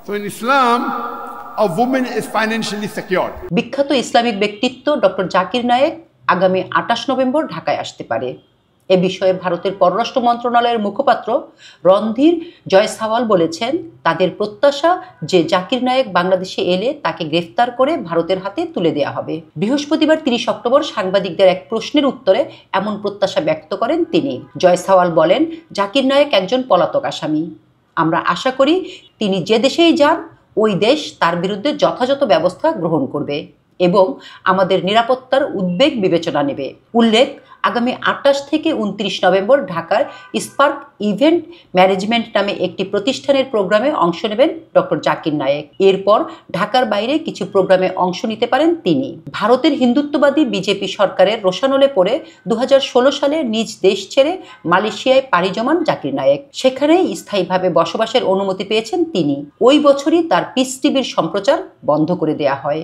So in Islam, a woman is financially secured. বিখ্যাত Islamic ব্যক্তিত্ব doctor Zakir Naik আগামী 28 November ঢাকায় আসতে পারে। এ বিষয়ে ভারতের পররাষ্ট্র মন্ত্রণালয়ের মুখপাত্র রণধীর জয়সওয়াল বলেছেন, তাদের প্রত্যাশা যে জাকির নায়েক বাংলাদেশে এলে তাকে গ্রেফতার করে ভারতের হাতে তুলে দেওয়া হবে। বৃহস্পতিবার 30 অক্টোবর সাংবাদিকদের এক প্রশ্নের উত্তরে এমন প্রত্যাশা ব্যক্ত করেন তিনি। জয়সওয়াল বলেন, জাকির নায়েক একজন পলাতক আসামি। আমরা আশা করি তিনি যে দেশেই যান ওই দেশ তার বিরুদ্ধে যথাযথ ব্যবস্থা গ্রহণ করবে এবং আমাদের নিরাপত্তার উদ্বেগ বিবেচনা নেবে। উল্লেখ, আগামী 28 থেকে 29 নভেম্বর ঢাকার স্পার্ক ইভেন্ট ম্যানেজমেন্ট নামে একটি প্রতিষ্ঠানের প্রোগ্রামে অংশ নেবেন ডক্টর জাকির নায়েক। এরপর ঢাকার বাইরে কিছু প্রোগ্রামে অংশ নিতে পারেন তিনি। ভারতের হিন্দুত্ববাদী বিজেপি সরকারের রোষানলে পড়ে 2016 সালে নিজ দেশ ছেড়ে মালয়েশিয়ায় পাড়ি জমান জাকির নায়েক। সেখানেই স্থায়ীভাবে বসবাসের অনুমতি পেয়েছেন তিনি। ওই বছরই তার পিস টিভির সম্প্রচার বন্ধ করে দেয়া হয়।